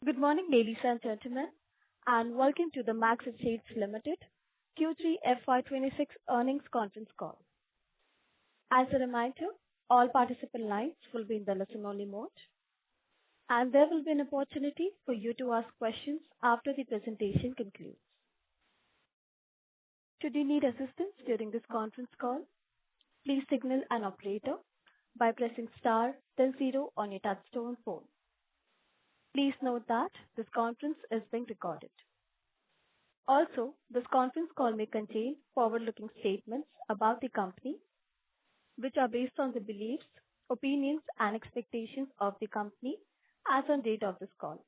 Good morning, ladies and gentlemen, and welcome to the Max Estates Limited Q3 FY26 earnings conference call. As a reminder, all participant lines will be in the listen-only mode, and there will be an opportunity for you to ask questions after the presentation concludes. Should you need assistance during this conference call, please signal an operator by pressing star then zero on your touchtone phone. Please note that this conference is being recorded. Also, this conference call may contain forward-looking statements about the company, which are based on the beliefs, opinions, and expectations of the company as on date of this call.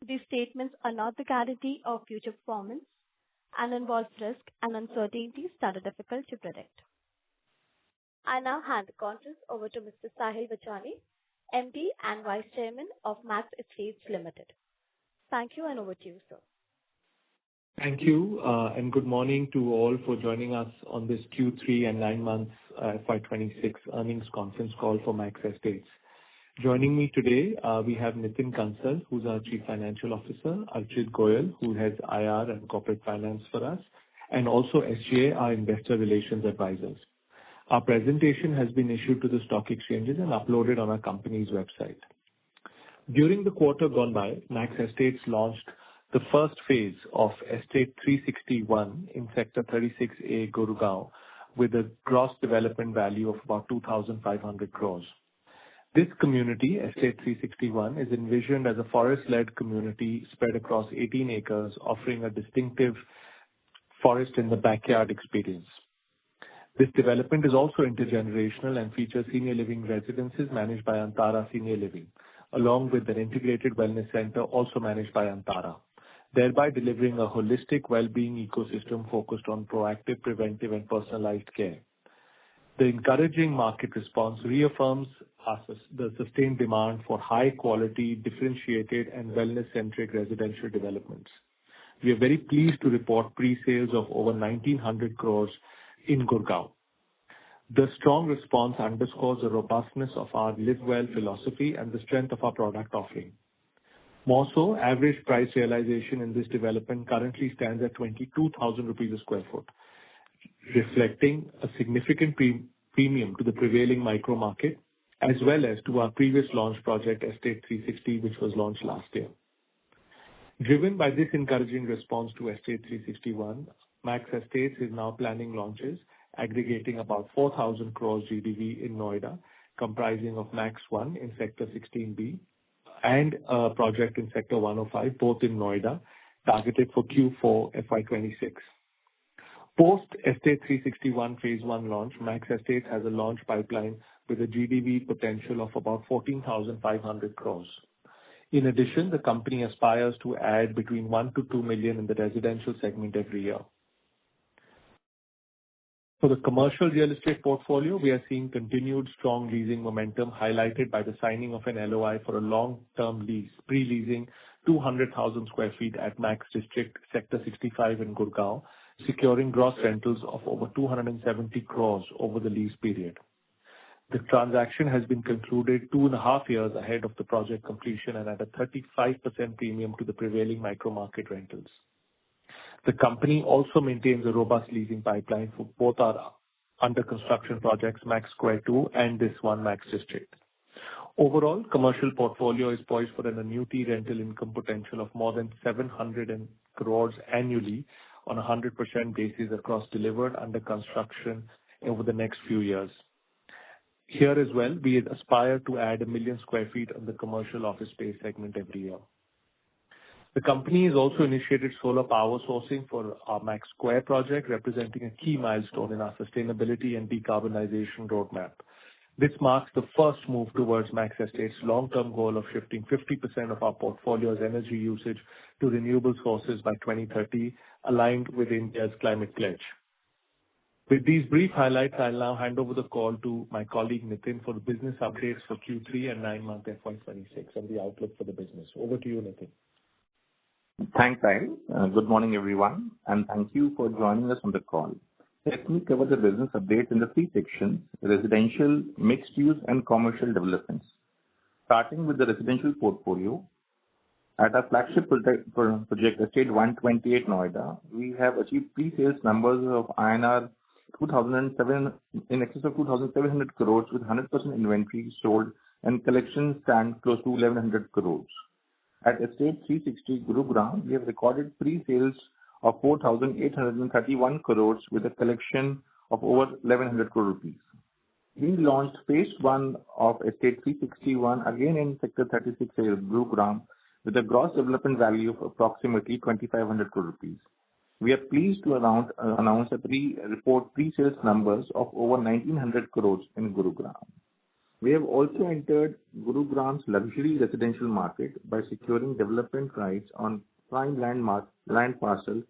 These statements are not the guarantee of future performance and involve risk and uncertainties that are difficult to predict. I now hand the conference over to Mr. Sahil Vachani, MD and Vice Chairman of Max Estates Limited. Thank you, and over to you, sir. Thank you, and good morning to all for joining us on this Q3 and 9 months FY26 earnings conference call for Max Estates. Joining me today, we have Nitin Kansal, who's our Chief Financial Officer, Archit Goyal, who heads IR and Corporate Finance for us, and also SGA, our Investor Relations Advisors. Our presentation has been issued to the stock exchanges and uploaded on our company's website. During the quarter gone by, Max Estates launched the first phase of Estate 361 in Sector 36A, Gurugram, with a gross development value of about 2,500 crores. This community, Estate 361, is envisioned as a forest-led community spread across 18 acres, offering a distinctive forest in the backyard experience. This development is also intergenerational and features senior living residences managed by Antara Senior Living, along with an integrated wellness center also managed by Antara, thereby delivering a holistic well-being ecosystem focused on proactive, preventive, and personalized care. The encouraging market response reaffirms the sustained demand for high-quality, differentiated, and wellness-centric residential developments. We are very pleased to report pre-sales of over 1,900 crores in Gurugram. The strong response underscores the robustness of our Live Well philosophy and the strength of our product offering. More so, average price realization in this development currently stands at 22,000 rupees a square foot, reflecting a significant premium to the prevailing micro market, as well as to our previous launch project, Estate 360, which was launched last year. Driven by this encouraging response to Estate 361, Max Estates is now planning launches aggregating about 4,000 crores GDV in Noida, comprising of Max 1 in Sector 16B and a project in Sector 105, both in Noida, targeted for Q4 FY26. Post Estate 361 Phase 1 launch, Max Estates has a launch pipeline with a GDV potential of about 14,500 crores. In addition, the company aspires to add between 1 to 2 million in the residential segment every year. For the commercial real estate portfolio, we are seeing continued strong leasing momentum highlighted by the signing of an LOI for a long-term lease, pre-leasing 200,000 square feet at Max District, Sector 65 in Gurugram, securing gross rentals of over 270 crores over the lease period. The transaction has been concluded 2.5 years ahead of the project completion and at a 35% premium to the prevailing micro-market rentals. The company also maintains a robust leasing pipeline for both our under-construction projects, Max Square 2 and this one, Max District. Overall, commercial portfolio is poised for an annuity rental income potential of more than 700 crores annually on a 100% basis across delivered under construction over the next few years. Here as well, we aspire to add 1 million square feet on the commercial office space segment every year. The company has also initiated solar power sourcing for our Max Square project, representing a key milestone in our sustainability and decarbonization roadmap. This marks the first move towards Max Estates' long-term goal of shifting 50% of our portfolio's energy usage to renewable sources by 2030, aligned with India's climate pledge. With these brief highlights, I'll now hand over the call to my colleague Nitin for the business updates for Q3 and 9-month FY26 and the outlook for the business. Over to you, Nitin. Thanks, Sahil. Good morning, everyone, and thank you for joining us on the call. Let me cover the business updates in the 3 sections: residential, mixed use, and commercial developments. Starting with the residential portfolio, At our flagship project, Estate 128 Noida, we have achieved pre-sales numbers of INR 2,007 in excess of 2,700 crores with 100% inventory sold and collections stand close to 1,100 crores. At Estate 360 Gurugram, we have recorded pre-sales of 4,831 crores with a collection of over 1,100 crore rupees. We launched phase 1 of Estate 361 again in Sector 36 Gurugram with a gross development value of approximately 2,500 crore rupees. We are pleased to announce a report pre-sales numbers of over 1,900 crores in Gurugram. We have also entered Gurugram's luxury residential market by securing development rights on prime land parcel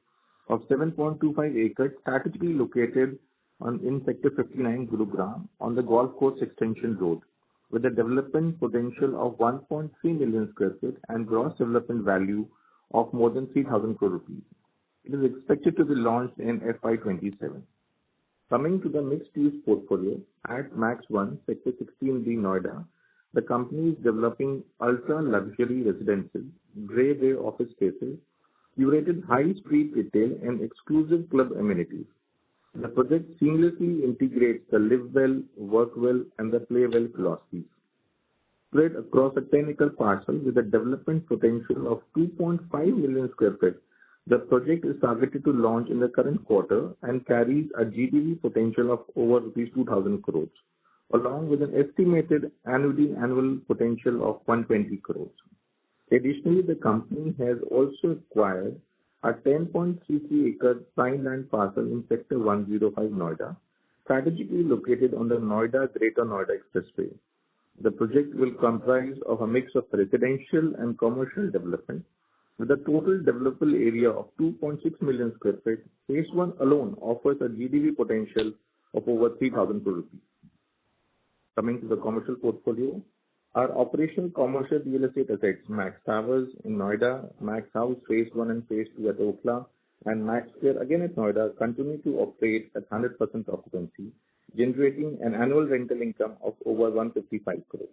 of 7.25 acres strategically located in Sector 59 Gurugram on the Golf Course Extension Road with a development potential of 1.3 million square feet and gross development value of more than 3,000 crore rupees. It is expected to be launched in FY27. Coming to the mixed-use portfolio, at Max 1, Sector 16B Noida, the company is developing ultra-luxury residential, grade A office spaces, curated high-street retail and exclusive club amenities. The project seamlessly integrates the live well, work well and the play well philosophies. Spread across a 10-acre parcel with a development potential of 2.5 million square feet, the project is targeted to launch in the current quarter and carries a GDV potential of over rupees 2,000 crores, along with an estimated annual potential of 120 crores. Additionally, the company has also acquired a 10.33-acre prime land parcel in Sector 105 Noida, strategically located on the Noida-Greater Noida Expressway. The project will comprise of a mix of residential and commercial development. With a total developable area of 2.6 million square feet, phase 1 alone offers a GDV potential of over 3,000 crore rupees. Coming to the commercial portfolio, our operational commercial real estate assets, Max Towers in Noida, Max House phase 1 and phase 2 at Okhla, and Max Square again at Noida continue to operate at 100% occupancy, generating an annual rental income of over 155 crores.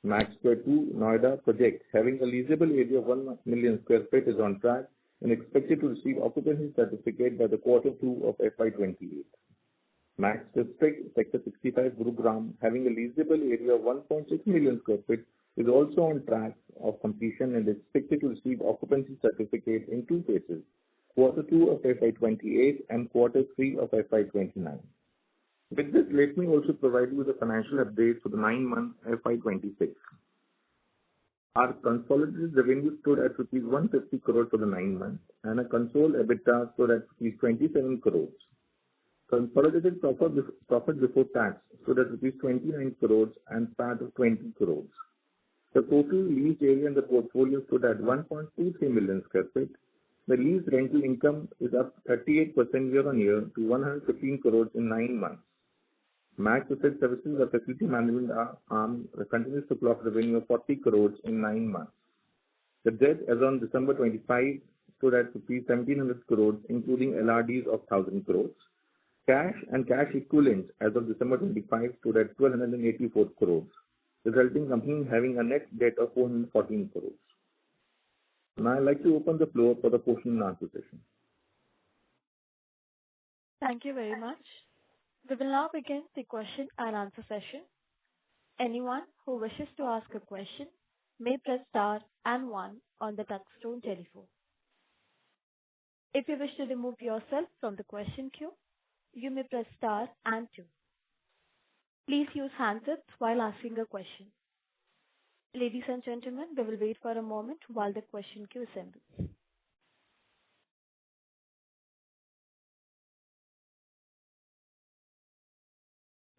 Max Square 2 Noida project, having a leasable area of 1 million square feet, is on track and expected to receive occupancy certificate by the quarter 2 of FY28. Max District, Sector 65 Gurugram, having a leasable area of 1.6 million square feet, is also on track of completion and is expected to receive occupancy certificate in 2 phases, quarter 2 of FY28 and quarter 3 of FY29. With this, let me also provide you with a financial update for the 9 months FY26. Our consolidated revenue stood at rupees 150 crores for the 9 months and a consolidated EBITDA stood at rupees 27 crores. Consolidated profit before tax stood at rupees 29 crores and PAT of 20 crores. The total leased area in the portfolio stood at 1.23 million square feet. The lease rental income is up 38% year-on-year to 115 crores in 9 months. Max Asset Services, the facility management arm, continues to clock revenue of 40 crores in 9 months. The debt as on December 25 stood at 1,700 crores, including LRDs of 1,000 crores. Cash and cash equivalents as of December 25 stood at 1,284 crores, resulting company having a net debt of 414 crores. Now I'd like to open the floor for the question and answer session. Thank you very much. We will now begin the question and answer session. Anyone who wishes to ask a question may press star and 1 on the touchtone telephone. If you wish to remove yourself from the question queue, you may press star and 2. Please use handsets while asking a question. Ladies and gentlemen, we will wait for a moment while the question queue assembles.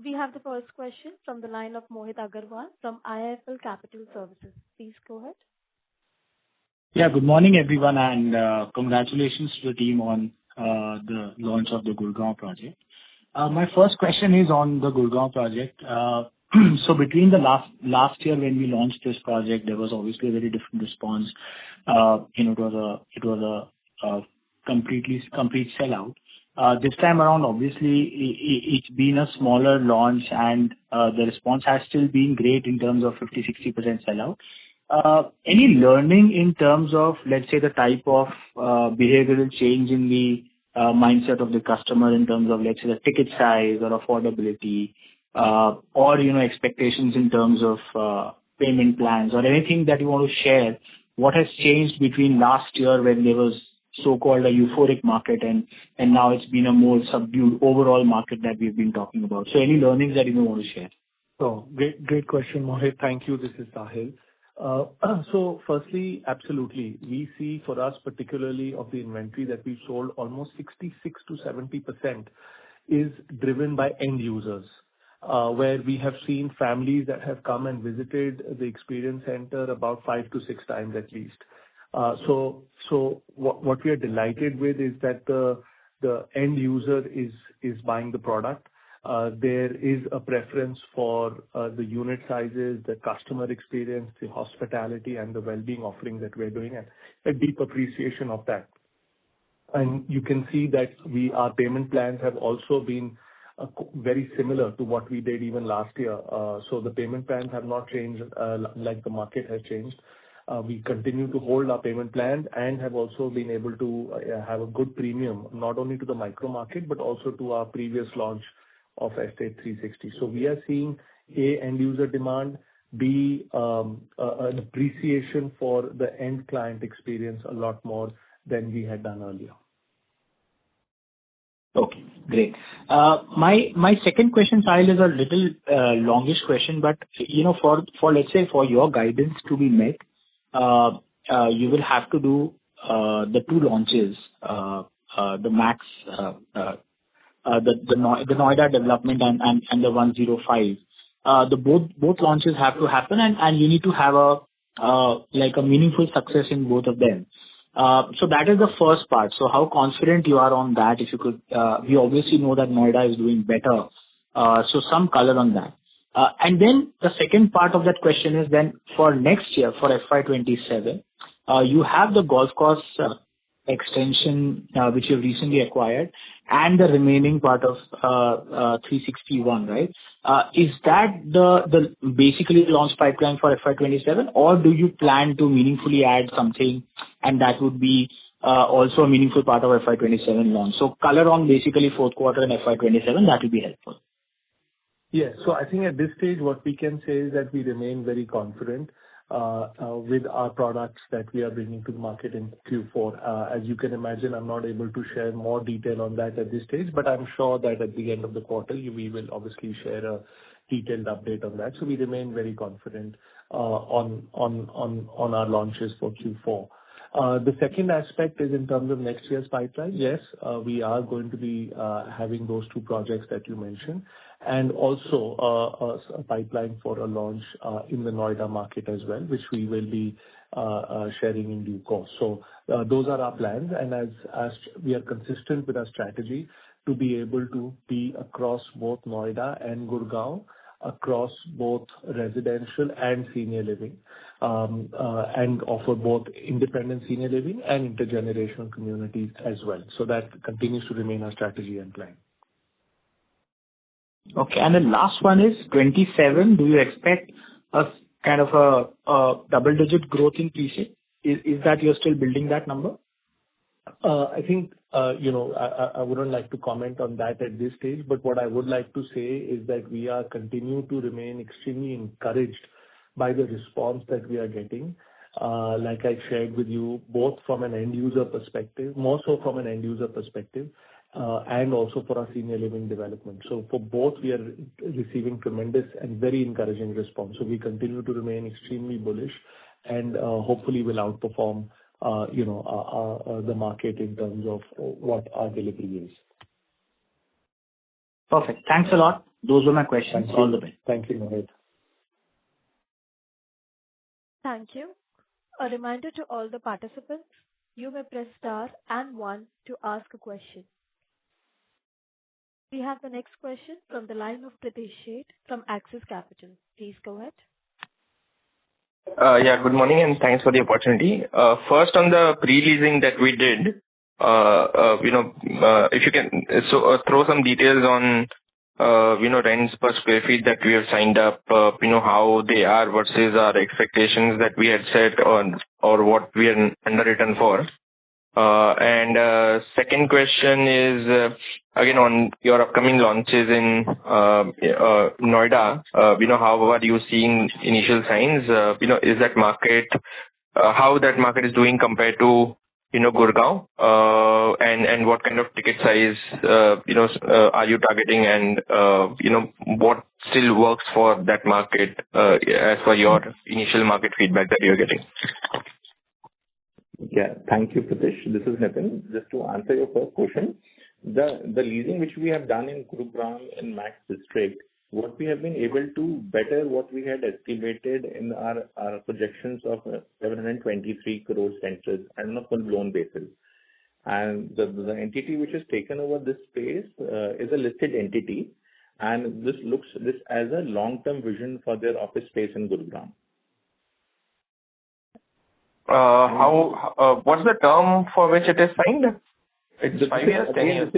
We have the first question from the line of Mohit Agarwal from IIFL Capital Services. Please go ahead. Yeah, good morning everyone and congratulations to the team on the launch of the Gurugram project. My first question is on the Gurugram project. So between the last year when we launched this project, there was obviously a very different response. It was a complete sellout. This time around, obviously, it's been a smaller launch and the response has still been great in terms of 50-60% sellout. Any learning in terms of, let's say, the type of behavioral change in the mindset of the customer in terms of, let's say, the ticket size or affordability, or, expectations in terms of payment plans or anything that you want to share? What has changed between last year when there was so-called a euphoric market and now it's been a more subdued overall market that we've been talking about? So any learnings that you may want to share? So great question, Mohit. Thank you. This is Sahil. So firstly, absolutely. We see for us, particularly of the inventory that we sold, almost 66 to 70% is driven by end users, where we have seen families that have come and visited the experience center about 5 to 6 times at least. So what we are delighted with is that the end user is buying the product. There is a preference for the unit sizes, the customer experience, the hospitality, and the well-being offering that we're doing, and a deep appreciation of that. And you can see that our payment plans have also been very similar to what we did even last year. So the payment plans have not changed like the market has changed. We continue to hold our payment plans and have also been able to have a good premium, not only to the micro market, but also to our previous launch of Estate 360. So we are seeing end user demand, an appreciation for the end client experience a lot more than we had done earlier. Okay, great. My second question, Sahil, is a little longish question, but for let's say for your guidance to be met, you will have to do the two launches, the Max. The Noida development and the 105. Both launches have to happen and you need to have a meaningful success in both of them. So that is the first part. So how confident you are on that? If you could, we obviously know that Noida is doing better. So some color on that. And then the second part of that question is then for next year, for FY27, you have the golf course extension which you've recently acquired and the remaining part of 361, right? Is that the basically launch pipeline for FY27, or do you plan to meaningfully add something and that would be also a meaningful part of FY27 launch? So color on basically fourth quarter and FY27, that will be helpful. Yes. So I think at this stage, what we can say is that we remain very confident with our products that we are bringing to the market in Q4. As you can imagine, I'm not able to share more detail on that at this stage, but I'm sure that at the end of the quarter, we will obviously share a detailed update on that. So we remain very confident on our launches for Q4. The second aspect is in terms of next year's pipeline. Yes, we are going to be having those two projects that you mentioned, and also a pipeline for a launch in the Noida market as well, which we will be sharing in due course. So those are our plans, and as we are consistent with our strategy to be able to be across both Noida and Gurugram, across both residential and senior living, and offer both independent senior living and intergenerational communities as well. So that continues to remain our strategy and plan. Okay, and the last one is 27. Do you expect a kind of a double-digit growth in pre-sale? Is that you're still building that number? I think, I wouldn't like to comment on that at this stage, but what I would like to say is that we are continuing to remain extremely encouraged by the response that we are getting. Like I shared with you, both from an end user perspective, more so from an end user perspective, and also for our senior living development. So for both, we are receiving tremendous and very encouraging response. So we continue to remain extremely bullish and hopefully will outperform the market in terms of what our delivery is. Perfect. Thanks a lot. Those were my questions. All the best. Thank you, Mohit. Thank you. A reminder to all the participants, you may press star and 1 to ask a question. We have the next question from the line of Pritesh Sheth from Axis Capital. Please go ahead. Yeah, good morning and thanks for the opportunity. First, on the pre-leasing that we did, if you can throw some details on rents per square feet that we have signed up, how they are versus our expectations that we had set or what we are underwritten for. And second question is, again, on your upcoming launches in Noida, how are you seeing initial signs? Is that market, how that market is doing compared to, Gurgaon? And what kind of ticket size, are you targeting, and, what still works for that market, as per your initial market feedback that you're getting? Yeah. Thank you, Pratish. This is Nitin. Just to answer your first question, the leasing which we have done in Gurugram in Max District, what we have been able to better what we had estimated in our projections of 723 crores rentals and on a full blown basis. And the entity which has taken over this space is a listed entity, and this as a long-term vision for their office space in Gurugram. What's the term for which it is signed? It's 5 years, 10 years?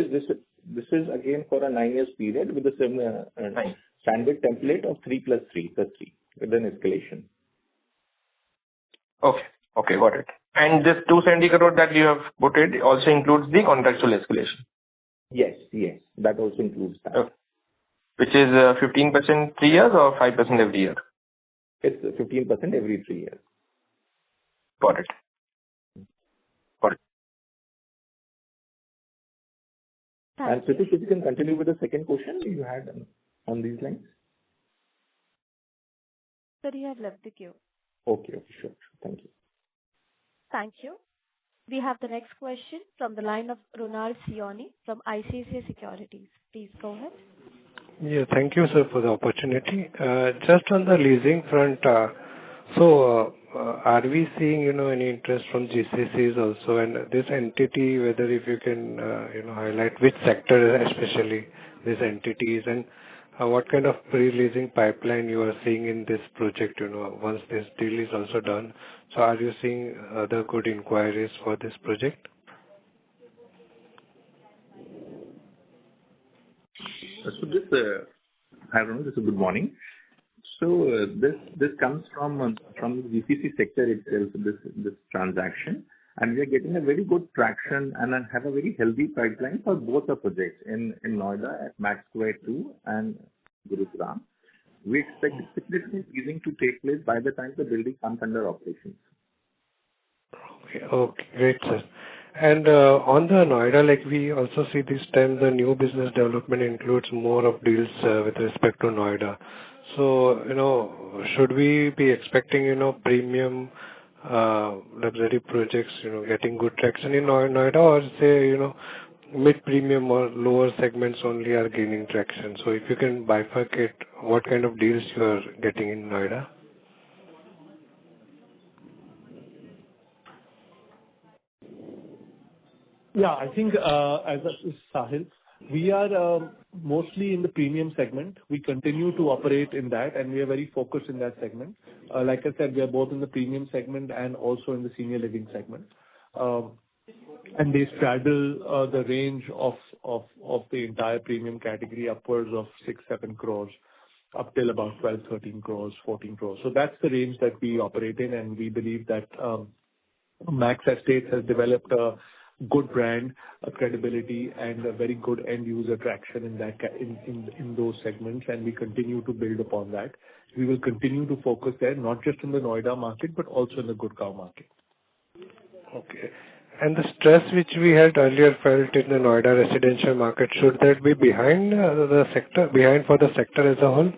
This is again for a 9 years period with the similar standard template of 3+3 with an escalation. Okay, got it. And this 270 crore that you have put it also includes the contractual escalation? Yes, that also includes that. Okay. Which is 15% 3 years or 5% every year? It's 15% every 3 years. Got it. And Pratish, if you can continue with the second question you had on these lines. Sir, you have left the queue. Okay, sure. Thank you. Thank you. We have the next question from the line of Runal Sioni from ICICI Securities. Please go ahead. Yeah, thank you, sir, for the opportunity. Just on the leasing front, are we seeing, any interest from GCCs also? And this entity, whether if you can, highlight which sector, especially this entity is, and what kind of pre-leasing pipeline you are seeing in this project, once this deal is also done. So are you seeing other good inquiries for this project? So hi everyone, this is good morning. So this comes from the GCC sector itself, this transaction, and we are getting a very good traction and have a very healthy pipeline for both the projects in Noida at Max Square 2 and Gurugram. We expect significant leasing to take place by the time the building comes under operations. Okay, great, sir. And on the Noida, like we also see this time the new business development includes more of deals with respect to Noida. So, should we be expecting, premium luxury projects, getting good traction in Noida, or say, mid-premium or lower segments only are gaining traction? So if you can bifurcate what kind of deals you are getting in Noida. Yeah, I think as a Sahil, we are mostly in the premium segment. We continue to operate in that, and we are very focused in that segment. Like I said, we are both in the premium segment and also in the senior living segment. And they straddle the range of the entire premium category upwards of 6-7 crores, up till about 12-13 crores, 14 crores. So that's the range that we operate in, and we believe that Max Estates has developed a good brand, a credibility, and a very good end user traction in that in those segments, and we continue to build upon that. We will continue to focus there, not just in the Noida market, but also in the Gurugram market. Okay. And the stress which we had earlier felt in the Noida residential market, should that be behind for the sector as a whole?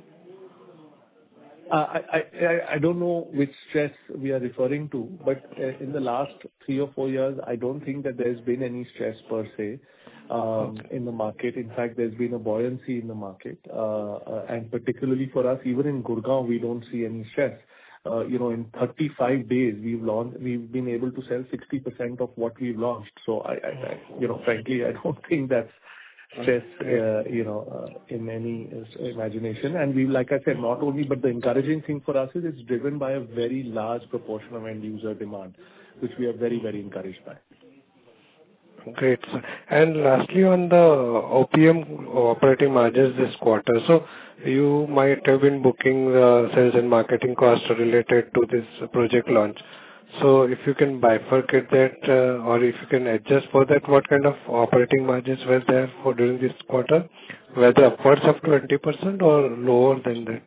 I don't know which stress we are referring to, but in the last 3 or 4 years, I don't think that there's been any stress per se in the market. In fact, there's been a buoyancy in the market, and particularly for us, even in Gurugram, we don't see any stress. In 35 days, we've been able to sell 60% of what we've launched. So frankly, I don't think that's stress, in any imagination. And we, like I said, not only, but the encouraging thing for us is it's driven by a very large proportion of end user demand, which we are very, very encouraged by. Great, sir. And lastly, on the OPM operating margins this quarter, so you might have been booking sales and marketing costs related to this project launch. So if you can bifurcate that, or if you can adjust for that, what kind of operating margins were there for during this quarter? Whether upwards of 20% or lower than that?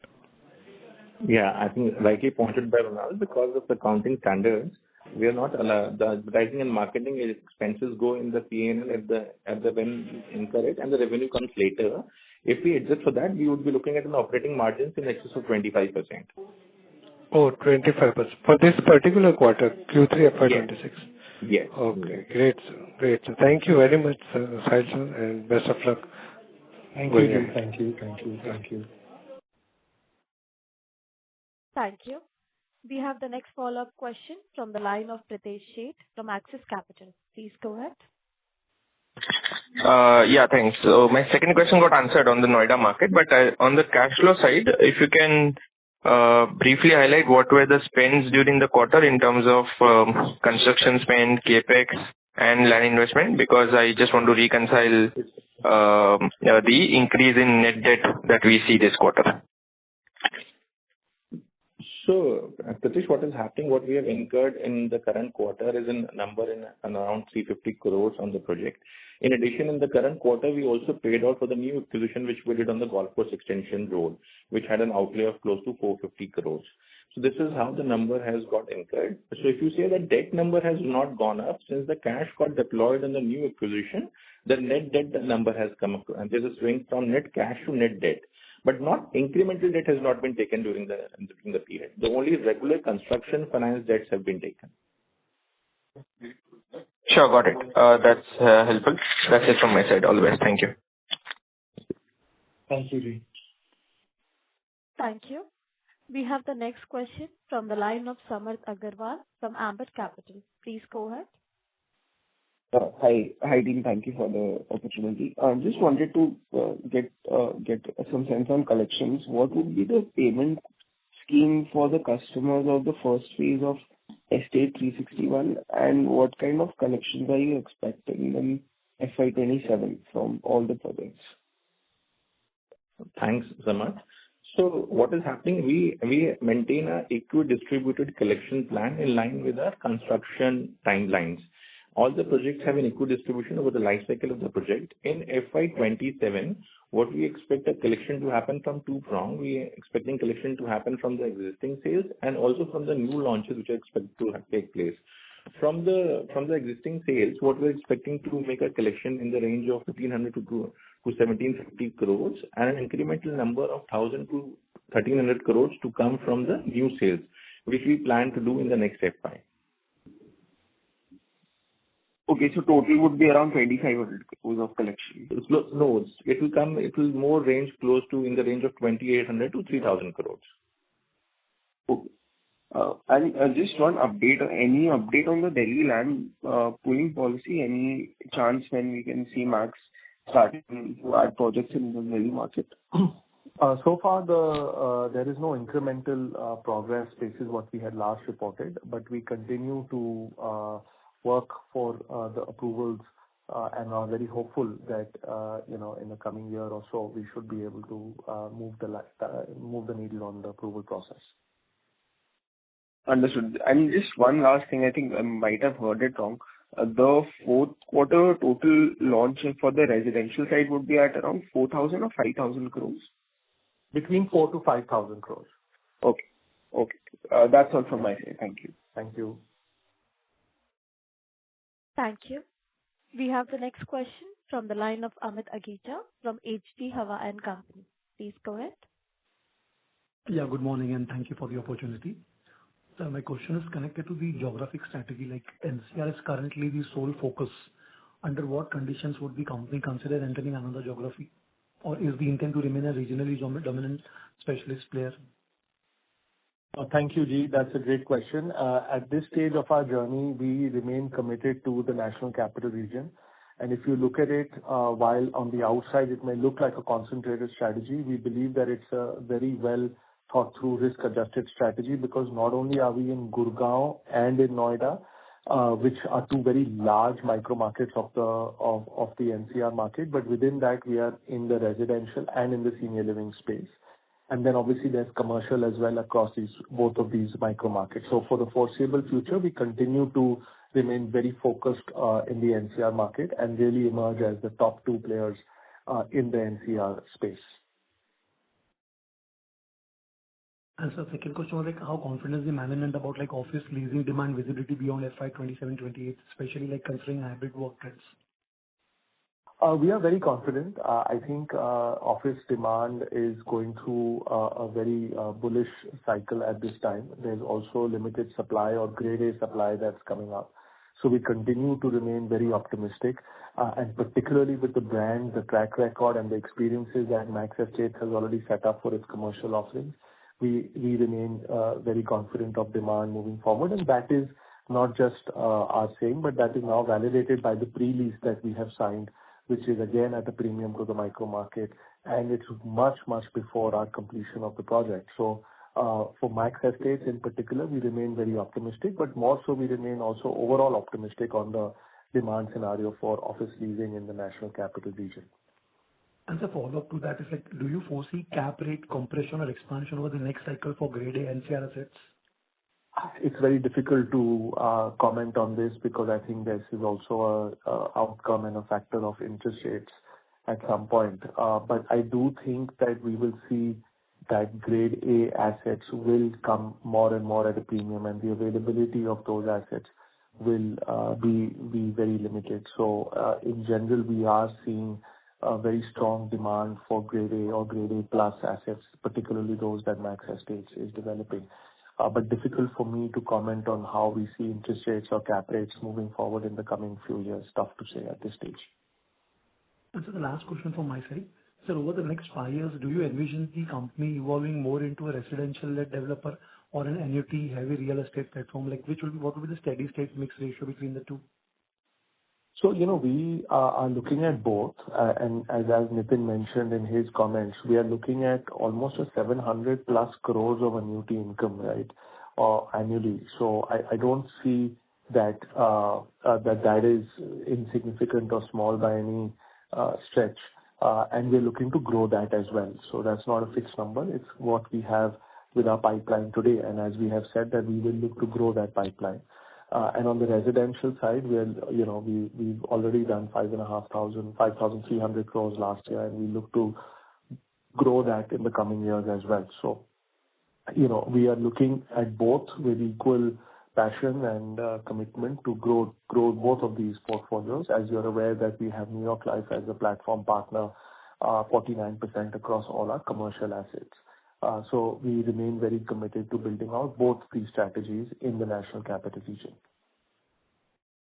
Yeah, I think rightly pointed by Ronald, because of the accounting standards, we are not allowed, the advertising and marketing expenses go in the P&L at the when incurred, and the revenue comes later. If we adjust for that, we would be looking at an operating margins in excess of 25%. Oh, 25%. For this particular quarter, Q3 FY26? Yes. Okay, great, sir. Great, sir. Thank you very much, Sahil sir, and best of luck. Thank you. Thank you. Thank you. Thank you. Thank you. We have the next follow-up question from the line of Pritesh Sheth from Axis Capital. Please go ahead. Yeah, thanks. So my second question got answered on the Noida market, but on the cash flow side, if you can briefly highlight what were the spends during the quarter in terms of construction spend, capex, and land investment, because I just want to reconcile the increase in net debt that we see this quarter. So, Pratish, what is happening, what we have incurred in the current quarter is a number in around 350 crores on the project. In addition, in the current quarter, we also paid out for the new acquisition which we did on the golf course extension road, which had an outlay of close to 450 crores. So this is how the number has got incurred. So if you say that debt number has not gone up, since the cash got deployed in the new acquisition, the net debt number has come up, and there's a swing from net cash to net debt. But not incremental debt has not been taken during the period. The only regular construction finance debts have been taken. Sure, got it. That's helpful. That's it from my side. All the best. Thank you. Thank you, Ji. Thank you. We have the next question from the line of Samarth Agarwal from Ambit Capital. Please go ahead. Hi, team. Thank you for the opportunity. Just wanted to get some sense on collections. What would be the payment scheme for the customers of the first phase of Estate 361, and what kind of collections are you expecting in FY27 from all the projects? Thanks, Samarth. So what is happening, we maintain a equi-distributed collection plan in line with our construction timelines. All the projects have an equi-distribution over the life cycle of the project. In FY27, what we expect a collection to happen from two prongs. We are expecting collection to happen from the existing sales and also from the new launches which are expected to take place. From the existing sales, what we're expecting to make a collection in the range of 1,500 to 1,750 crores, and an incremental number of 1,000 to 1,300 crores to come from the new sales, which we plan to do in the next FY. Okay, so total would be around 2,500 crores of collection. No, it will more range close to in the range of 2,800 to 3,000 crores. Okay. And just one update, any update on the Delhi land pooling policy? Any chance when we can see Max starting to add projects in the Delhi market? So far, there is no incremental progress. This is what we had last reported, but we continue to work for the approvals and are very hopeful that in the coming year or so we should be able to move the needle on the approval process. Understood. And just one last thing, I think I might have heard it wrong. The fourth quarter total launch for the residential side would be at around 4,000 or 5,000 crores? Between 4,000 to 5,000 crores. Okay. That's all from my side. Thank you. Thank you. Thank you. We have the next question from the line of Amit Agicha from HD Hawa and Company. Please go ahead. Yeah, good morning and thank you for the opportunity. So my question is connected to the geographic strategy. Like NCR is currently the sole focus. Under what conditions would the company consider entering another geography? Or is the intent to remain a regionally dominant specialist player? Thank you, Ji. That's a great question. At this stage of our journey, we remain committed to the National Capital Region. And if you look at it, while on the outside it may look like a concentrated strategy, we believe that it's a very well thought through risk-adjusted strategy, because not only are we in Gurugram and in Noida, which are two very large micro markets of the NCR market. But within that, we are in the residential and in the senior living space. And then obviously there's commercial as well across both of these micro markets. So for the foreseeable future, we continue to remain very focused in the NCR market and really emerge as the top two players in the NCR space. And so second question was how confident is the management about office leasing demand visibility beyond FY 27-28, especially considering hybrid work trends? We are very confident. I think office demand is going through a very bullish cycle at this time. There's also limited supply or grade A supply that's coming up. So we continue to remain very optimistic, and particularly with the brand, the track record, and the experiences that MAXESTATES has already set up for its commercial offerings. We remain very confident of demand moving forward, and that is not just our saying, but that is now validated by the pre-lease that we have signed, which is again at a premium to the micro market, and it's much, much before our completion of the project. So for MAXESTATES in particular, we remain very optimistic, but more so we remain also overall optimistic on the demand scenario for office leasing in the National Capital Region. And the follow-up to that is do you foresee cap rate compression or expansion over the next cycle for grade A NCR assets? It's very difficult to comment on this because I think this is also a outcome and a factor of interest rates at some point. But I do think that we will see that grade A assets will come more and more at a premium, and the availability of those assets will be very limited. So in general, we are seeing a very strong demand for grade A or grade A plus assets, particularly those that MAXESTATES is developing. But difficult for me to comment on how we see interest rates or cap rates moving forward in the coming few years. Tough to say at this stage. And so the last question from my side. Sir, over the next 5 years, do you envision the company evolving more into a residential-led developer or an annuity-heavy real estate platform? What will be the steady-state mix ratio between the two? So, we are looking at both, and as Nitin mentioned in his comments, we are looking at almost a 700 plus crores of annuity income, right, annually. So I don't see that that is insignificant or small by any stretch, and we're looking to grow that as well. So that's not a fixed number. It's what we have with our pipeline today, and as we have said that we will look to grow that pipeline. And on the residential side, we've already done 5,300 crores last year, and we look to grow that in the coming years as well. So, we are looking at both with equal passion and commitment to grow both of these portfolios. As you're aware that we have New York Life as a platform partner, 49% across all our commercial assets. So we remain very committed to building out both these strategies in the National Capital Region.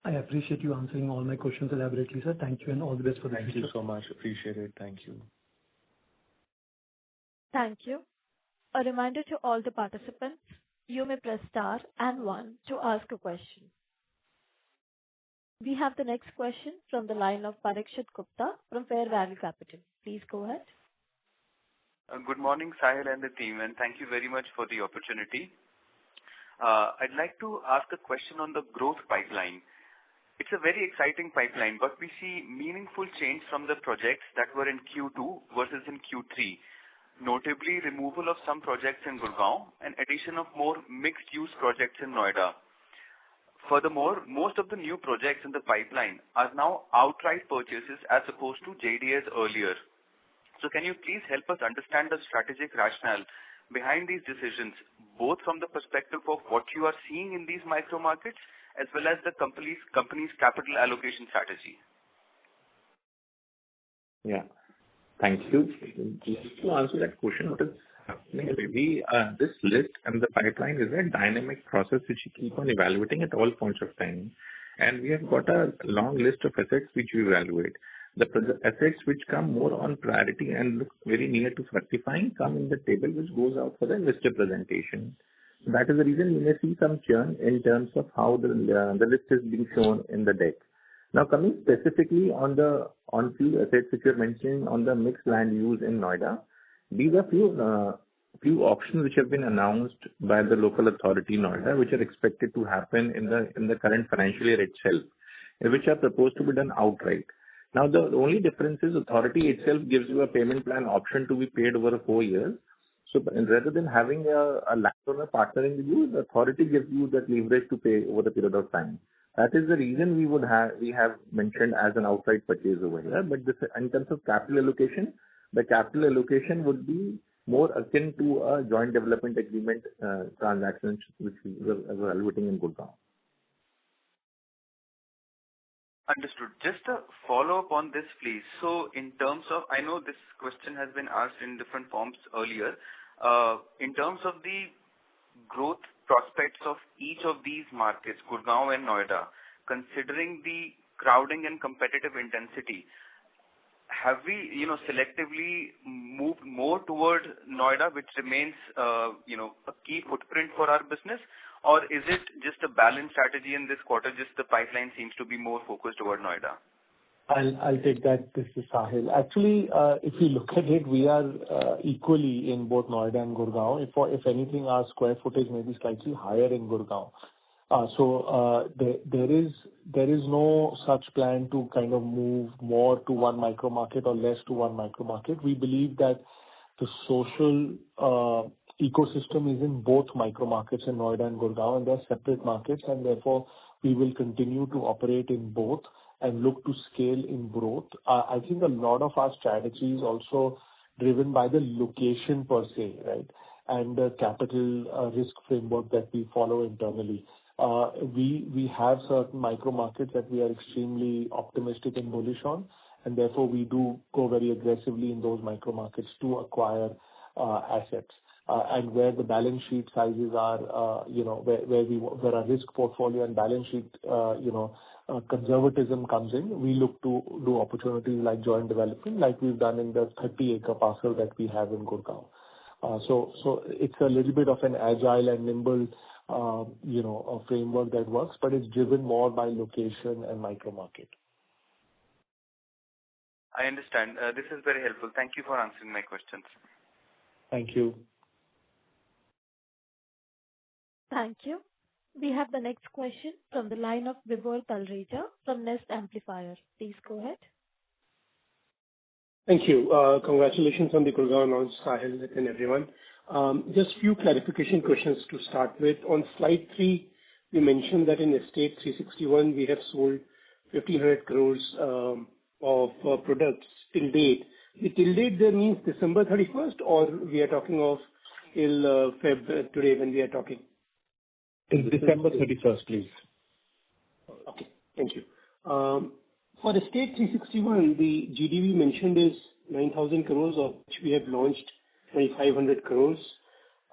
I appreciate you answering all my questions elaborately, sir. Thank you and all the best for the future. Thank you so much. Appreciate it. Thank you. Thank you. A reminder to all the participants, you may press star and 1 to ask a question. We have the next question from the line of Parikshit Gupta from Fair Value Capital. Please go ahead. Good morning, Sahil and the team, and thank you very much for the opportunity. I'd like to ask a question on the growth pipeline. It's a very exciting pipeline, but we see meaningful change from the projects that were in Q2 versus in Q3, notably removal of some projects in Gurugram and addition of more mixed-use projects in Noida. Furthermore, most of the new projects in the pipeline are now outright purchases as opposed to JDAs earlier. So can you please help us understand the strategic rationale behind these decisions, both from the perspective of what you are seeing in these micro markets as well as the company's capital allocation strategy? Yeah. Thank you. Just to answer that question, what is happening, this list and the pipeline is a dynamic process which we keep on evaluating at all points of time. And we have got a long list of assets which we evaluate. The assets which come more on priority and look very near to fructifying come in the table which goes out for the investor presentation. That is the reason you may see some churn in terms of how the list is being shown in the deck. Now coming specifically on few assets which you're mentioning on the mixed land use in Noida, these are few few auctions which have been announced by the local authority Noida, which are expected to happen in the current financial year itself, which are proposed to be done outright. Now, the only difference is authority itself gives you a payment plan option to be paid over 4 years. So rather than having a landowner partnering with you, the authority gives you that leverage to pay over the period of time. That is the reason we have mentioned as an outright purchase over here. But this, in terms of capital allocation, the capital allocation would be more akin to a joint development agreement transactions which we were evaluating in Gurugram. Understood. Just a follow-up on this, please. So in terms of, I know this question has been asked in different forms earlier. In terms of the growth prospects of each of these markets, Gurugram and Noida, considering the crowding and competitive intensity, have we, selectively moved more toward Noida, which remains, a key footprint for our business? Or is it just a balanced strategy in this quarter, just the pipeline seems to be more focused toward Noida? I'll take that. This is Sahil. Actually, if you look at it, we are equally in both Noida and Gurugram. If anything, our square footage may be slightly higher in Gurugram. There is no such plan to kind of move more to one micro market or less to one micro market. We believe that the social ecosystem is in both micro markets in Noida and Gurugram, and they're separate markets, and therefore we will continue to operate in both and look to scale in both. I think a lot of our strategy is also driven by the location per se, right? And the capital risk framework that we follow internally. We have certain micro markets that we are extremely optimistic and bullish on, and therefore we do go very aggressively in those micro markets to acquire assets. And where the balance sheet sizes are, where our risk portfolio and balance sheet, conservatism comes in, we look to do opportunities like joint development, like we've done in the 30-acre parcel that we have in Gurugram. So it's a little bit of an agile and nimble, a framework that works, but it's driven more by location and micro market. I understand. This is very helpful. Thank you for answering my questions. Thank you. Thank you. We have the next question from the line of Vibhor Talreja from Nest Amplifier. Please go ahead. Thank you. Congratulations on the Gurugram launch, Sahil and everyone. Just few clarification questions to start with. On slide 3, you mentioned that in Estate 361 we have sold 1,500 crores of products till date. The till date there means December 31st, or we are talking of till Feb today when we are talking? Till December 31st, please. Okay, thank you. For Estate 361, the GDV mentioned is 9,000 crores, of which we have launched 2,500 crores,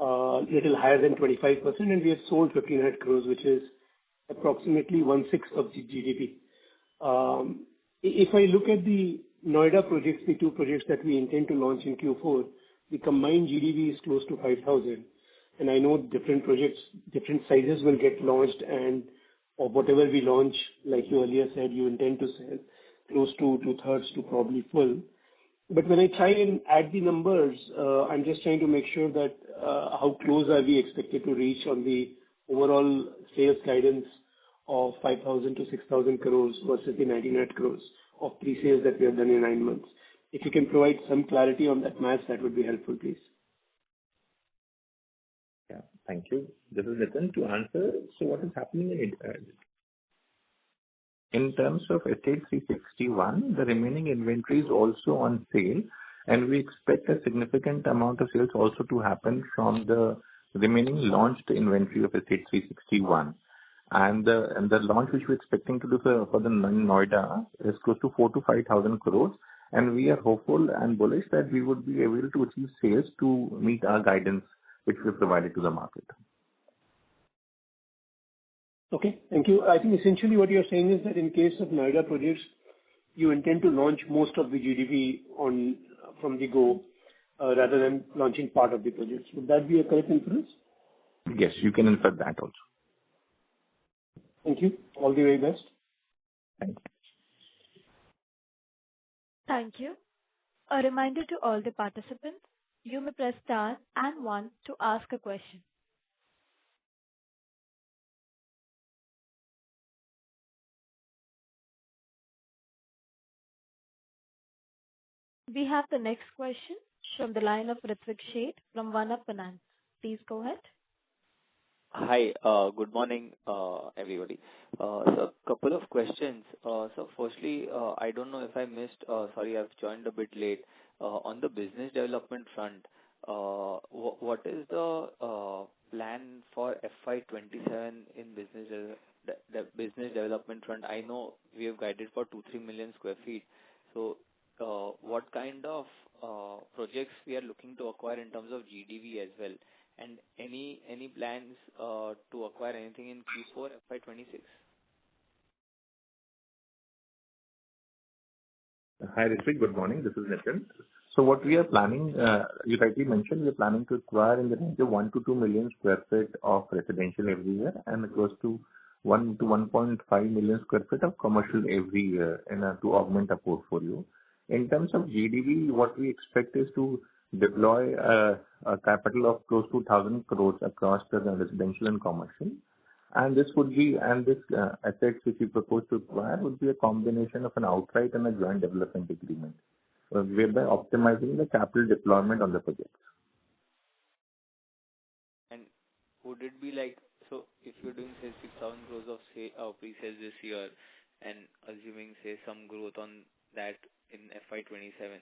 little higher than 25%, and we have sold 1,500 crores, which is approximately 1/6 of the GDP. If I look at the Noida projects, the 2 projects that we intend to launch in Q4, the combined GDV is close to 5,000. And I know different projects, different sizes will get launched, and or whatever we launch, like you earlier said, you intend to sell close to 2/3 to probably full. But when I try and add the numbers, I'm just trying to make sure that how close are we expected to reach on the overall sales guidance of 5,000 to 6,000 crores versus the 1,900 crores of pre-sales that we have done in 9 months. If you can provide some clarity on that math, that would be helpful, please. Yeah, thank you. This is Nitin to answer. So what is happening in terms of Estate 361, the remaining inventory is also on sale, and we expect a significant amount of sales also to happen from the remaining launched inventory of Estate 361. And the launch which we're expecting to do for the Noida is close to 4,000 to 5,000 crores, and we are hopeful and bullish that we would be able to achieve sales to meet our guidance which we provided to the market. Okay, thank you. I think essentially what you're saying is that in case of Noida projects, you intend to launch most of the GDV from the go, rather than launching part of the projects. Would that be a correct inference? Yes, you can infer that also. Thank you. All the very best. Thank you. Thank you. A reminder to all the participants, you may press star and one to ask a question. We have the next question from the line of Ritvik Sheth from One Up Finance. Please go ahead. Hi. Good morning, everybody. So couple of questions. So firstly, I don't know if I missed, sorry, I've joined a bit late. On the business development front, what is the plan for FY 27 in the business development front? I know we have guided for 2-3 million sq ft. So, what kind of projects we are looking to acquire in terms of GDV as well? And any plans to acquire anything in Q4 FY 26? Hi, Ritvik. Good morning. This is Nitin. So what we are planning, you rightly mentioned, we are planning to acquire in the range of 1 to 2 million square feet of residential every year and close to 1 to 1.5 million square feet of commercial every year to augment our portfolio. In terms of GDV, what we expect is to deploy a capital of close to 1,000 crores across the residential and commercial. And this assets which we propose to acquire would be a combination of an outright and a joint development agreement, whereby optimizing the capital deployment on the projects. And would it be like, so if you're doing, say, 6,000 crores of pre-sales this year and assuming, say, some growth on that in FY 27,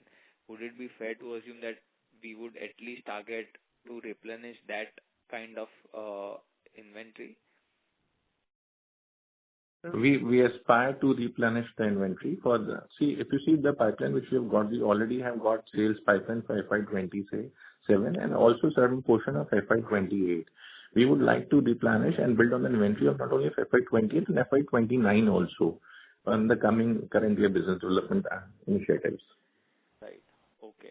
would it be fair to assume that we would at least target to replenish that kind of inventory? We aspire to replenish the inventory if you see the pipeline which we have got, we already have got sales pipeline for FY 27 and also certain portion of FY 28. We would like to replenish and build on the inventory of not only FY 28 and FY 29 also on the current year business development initiatives. Right. Okay.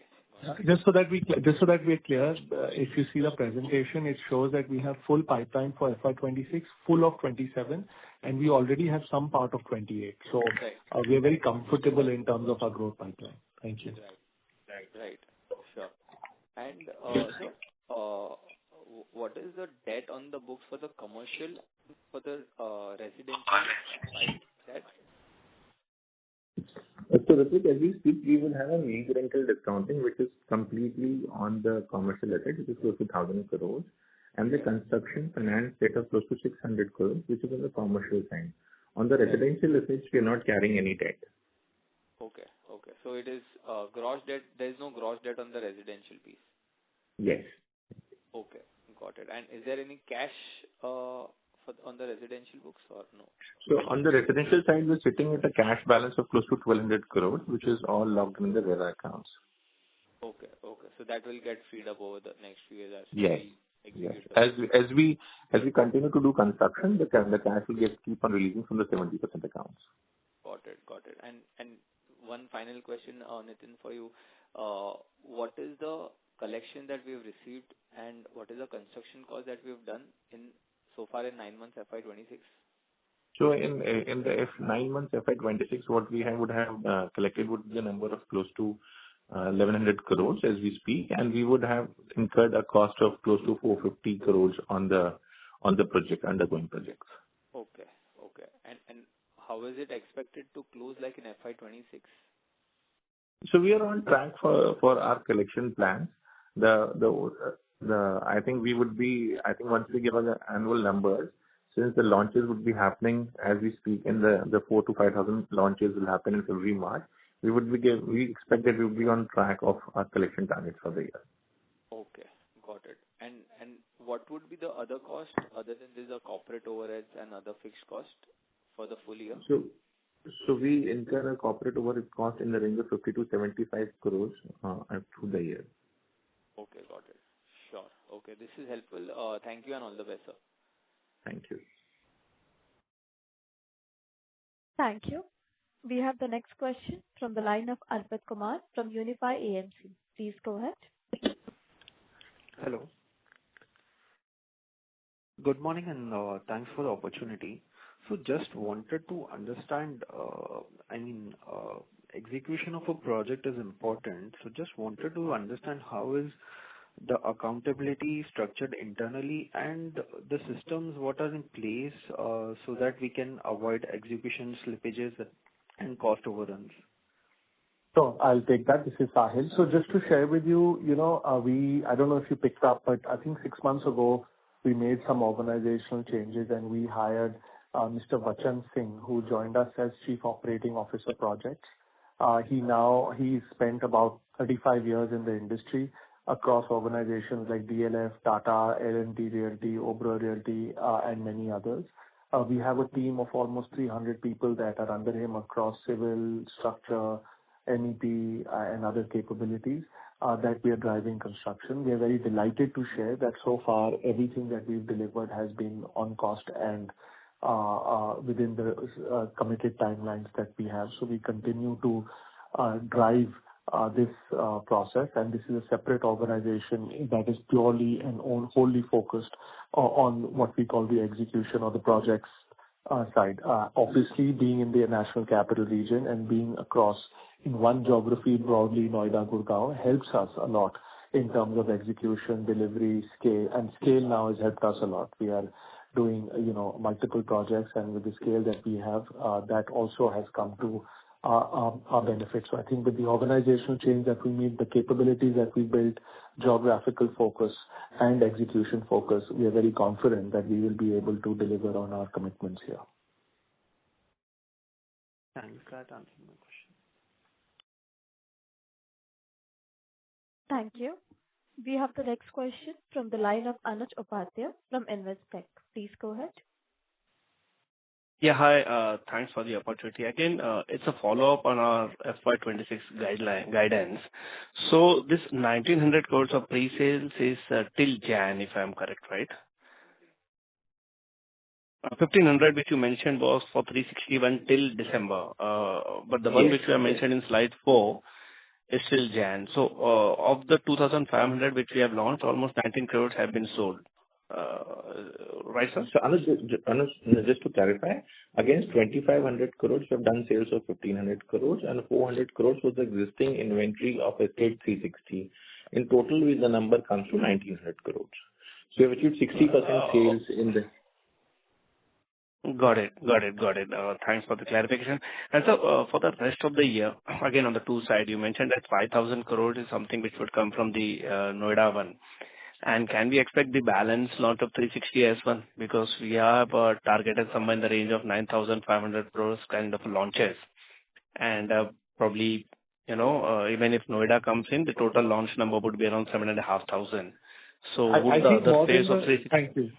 Just so that we're clear, if you see the presentation, it shows that we have full pipeline for FY 26, full of 27, and we already have some part of 28. So we are very comfortable in terms of our growth pipeline. Thank you. Right. Sure. And what is the debt on the books for the commercial, for the residential debt? So Ritvik, as we speak, we will have a lease rental discounting, which is completely on the commercial asset, which is close to 1,000 crores, and the construction finance debt of close to 600 crores, which is on the commercial side. On the residential assets, we are not carrying any debt. Okay. So it is gross debt. There is no gross debt on the residential piece. Yes. Okay. Got it. And is there any cash on the residential books or no? So on the residential side, we're sitting at a cash balance of close to 1,200 crores, which is all logged in the RERA accounts. Okay. So that will get freed up over the next few years as yes. we execute. Yes. As we continue to do construction, the cash will keep on releasing from the 70% accounts. Got it. And one final question, Nitin, for you. What is the collection that we have received and what is the construction cost that we have done so far in 9 months FY 26? So in the 9 months FY 26, what we would have collected would be a number of close to 1,100 crores as we speak, and we would have incurred a cost of close to 450 crores on the undergoing projects. Okay. And how is it expected to close like in FY 26? So we are on track for our collection plans. I think once we give us the annual numbers, since the launches would be happening as we speak, in the 4,000 to 5,000 launches will happen in February, March. We expect that we will be on track of our collection targets for the year. Okay, got it. And what would be the other cost other than this, the corporate overheads and other fixed cost for the full year? So we incur a corporate overhead cost in the range of 50 to 75 crores through the year. Okay, got it. Sure. Okay, this is helpful. Thank you and all the best, sir. Thank you. Thank you. We have the next question from the line of Arpit Kumar from Unify AMC. Please go ahead. Hello. Good morning and thanks for the opportunity. So just wanted to understand, execution of a project is important. So just wanted to understand how is the accountability structured internally and the systems what are in place so that we can avoid execution slippages and cost overruns? So I'll take that. This is Sahil. So just to share with you, I don't know if you picked up, but I think 6 months ago, we made some organizational changes and we hired Mr. Vachan Singh, who joined us as Chief Operating Officer Projects. He spent about 35 years in the industry across organizations like DLF, Tata, L&T Realty, Oberoi Realty, and many others. We have a team of almost 300 people that are under him across civil, structure, MEP, and other capabilities that we are driving construction. We are very delighted to share that so far everything that we've delivered has been on cost and within the committed timelines that we have. So we continue to drive this process, and this is a separate organization that is purely and wholly focused on what we call the execution of the projects side. Obviously, being in the National Capital Region and being across in one geography, broadly Noida, Gurgaon, helps us a lot in terms of execution, delivery, scale. And scale now has helped us a lot. We are doing, multiple projects, and with the scale that we have, that also has come to our benefit. So I think with the organizational change that we made, the capabilities that we built, geographical focus and execution focus, we are very confident that we will be able to deliver on our commitments here. Thanks. That answers my question. Thank you. We have the next question from the line of Anuj Upadhyay from Investec. Please go ahead. Yeah, hi. Thanks for the opportunity. Again, it's a follow-up on our FY26 guidance. So this 1,900 crores of pre-sales is till Jan, if I'm correct, right? 1,500, which you mentioned, was for 361 till December. But the one which you have mentioned in slide 4 is till Jan. So of the 2,500 which we have launched, almost 19 crores have been sold. Right, sir? So Anuj, just to clarify, against 2,500 crores, we have done sales of 1,500 crores, and 400 crores was the existing inventory of estate 360. In total, the number comes to 1,900 crores. So we have achieved 60% sales in the... Got it. Thanks for the clarification. And so for the rest of the year, again on the two side, you mentioned that 5,000 crores is something which would come from the Noida one. And can we expect the balance launch of 360 as well? Because we have targeted somewhere in the range of 9,500 crores kind of launches. And probably, even if Noida comes in, the total launch number would be around 7,500. So would the other phase of 360... Thank you.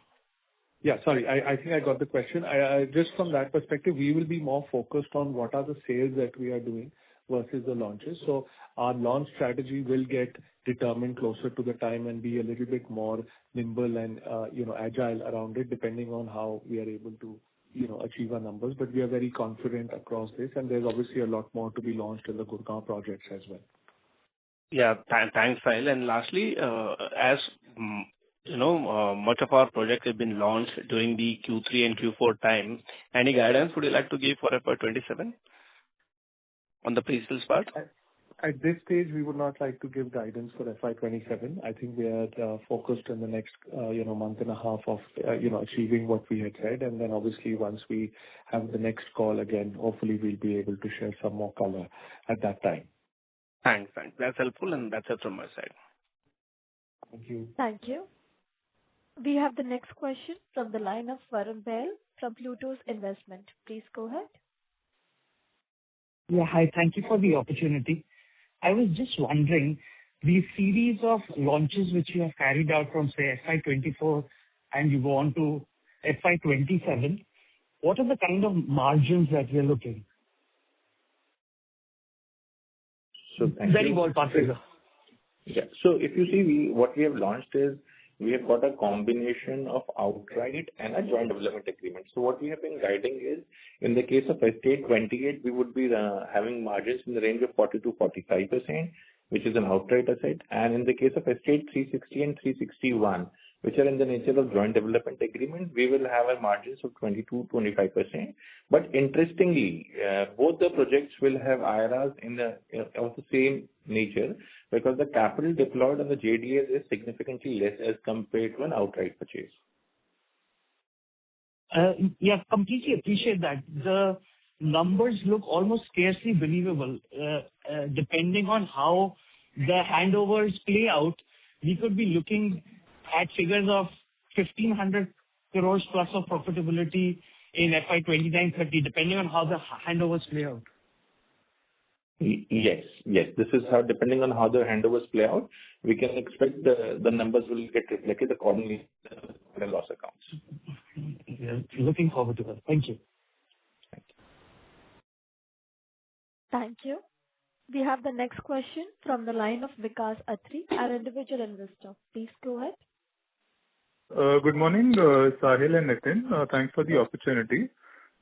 Yeah, sorry. I think I got the question. Just from that perspective, we will be more focused on what are the sales that we are doing versus the launches. So our launch strategy will get determined closer to the time and be a little bit more nimble and, agile around it, depending on how we are able to, achieve our numbers. But we are very confident across this, and there's obviously a lot more to be launched in the Gurugram projects as well. Yeah, thanks, Sahil. And lastly, as much of our projects have been launched during the Q3 and Q4 time, any guidance would you like to give for FY27 on the pre-sales part? At this stage, we would not like to give guidance for FY27. I think we are focused in the next, month and a half of, achieving what we had said. And then obviously once we have the next call again, hopefully we'll be able to share some more color at that time. Thanks. That's helpful, and that's it from my side. Thank you. Thank you. We have the next question from the line of Varun Bahl from Pluto's Investment. Please go ahead. Yeah, hi. Thank you for the opportunity. I was just wondering, the series of launches which you have carried out from, say, FY24 and you go on to FY27, what are the kind of margins that you're looking? So very ballpark figure. Yeah. So if you see, what we have launched is we have got a combination of outright and a joint development agreement. So what we have been guiding is, in the case of Estate 28, we would be having margins in the range of 40 to 45%, which is an outright asset. And in the case of Estate 360 and 361, which are in the nature of joint development agreement, we will have a margins of 22-25%. But interestingly, both the projects will have IRRs of the same nature, because the capital deployed on the JDAs is significantly less as compared to an outright purchase. Yeah, completely appreciate that. The numbers look almost scarcely believable. Depending on how the handovers play out, we could be looking at figures of 1,500 crores plus of profitability in FY 29-30, depending on how the handovers play out. Yes. This is how, depending on how the handovers play out, we can expect the numbers will get reflected accordingly in the loss accounts. Yeah, looking forward to that. Thank you. Thank you. We have the next question from the line of Vikas Atri, an individual investor. Please go ahead. Good morning, Sahil and Nitin. Thanks for the opportunity.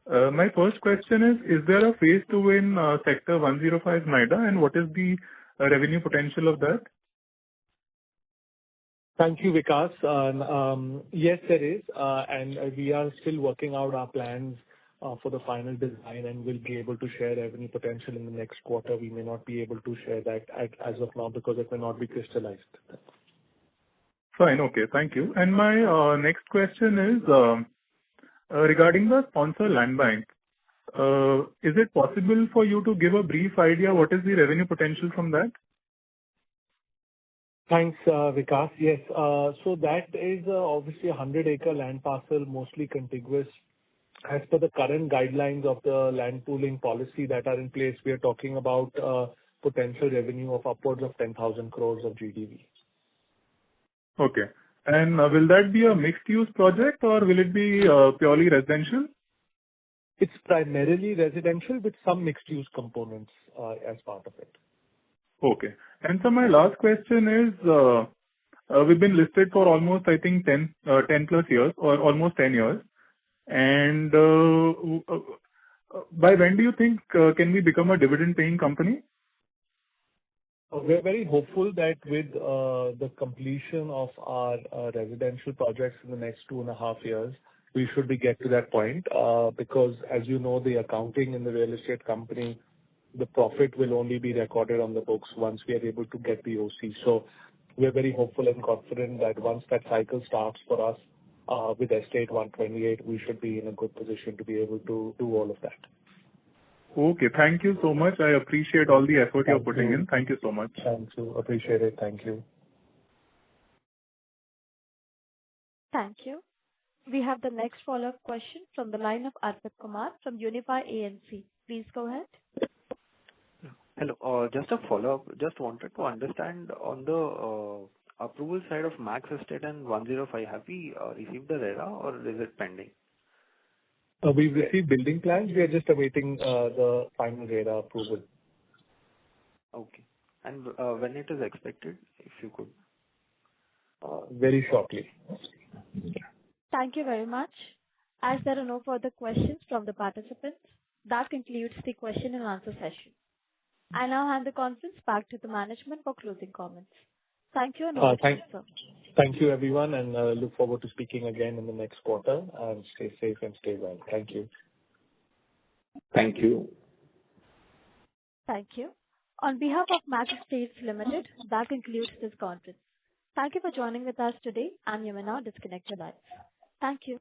My first question is there a phase 2 in Sector 105 Noida, and what is the revenue potential of that? Thank you, Vikas. Yes, there is, and we are still working out our plans for the final design, and we'll be able to share revenue potential in the next quarter. We may not be able to share that as of now because it may not be crystallized. Fine. Okay. Thank you. And my next question is regarding the sponsor land bank. Is it possible for you to give a brief idea what is the revenue potential from that? Thanks, Vikas. Yes. So that is obviously a 100-acre land parcel, mostly contiguous. As per the current guidelines of the land pooling policy that are in place, we are talking about potential revenue of upwards of 10,000 crores of GDV. Okay. And will that be a mixed-use project, or will it be purely residential? It's primarily residential with some mixed-use components as part of it. Okay. And so my last question is, we've been listed for almost, I think, 10 plus years, or almost 10 years. And by when do you think can we become a dividend-paying company? We're very hopeful that with the completion of our residential projects in the next 2.5 years, we should get to that point because, as you know, the accounting in the real estate company, the profit will only be recorded on the books once we are able to get the OC. So we're very hopeful and confident that once that cycle starts for us with Estate 128, we should be in a good position to be able to do all of that. Okay. Thank you so much. I appreciate all the effort you're putting in. Thank you so much. Thank you. Appreciate it. Thank you. Thank you. We have the next follow-up question from the line of Arpit Kumar from Unify AMC. Please go ahead. Hello. Just a follow-up. Just wanted to understand on the approval side of MAXESTATES and 105, have we received the RERA or is it pending? We've received building plans. We are just awaiting the final RERA approval. Okay. And when it is expected, if you could? Very shortly. Thank you very much. As there are no further questions from the participants, that concludes the question and answer session. I now hand the conference back to the management for closing comments. Thank you and over to you, sir. Thank you, everyone, and look forward to speaking again in the next quarter. And stay safe and stay well. Thank you. Thank you. Thank you. On behalf of MAXESTATES Limited, that concludes this conference. Thank you for joining with us today, and you may now disconnect your lines. Thank you.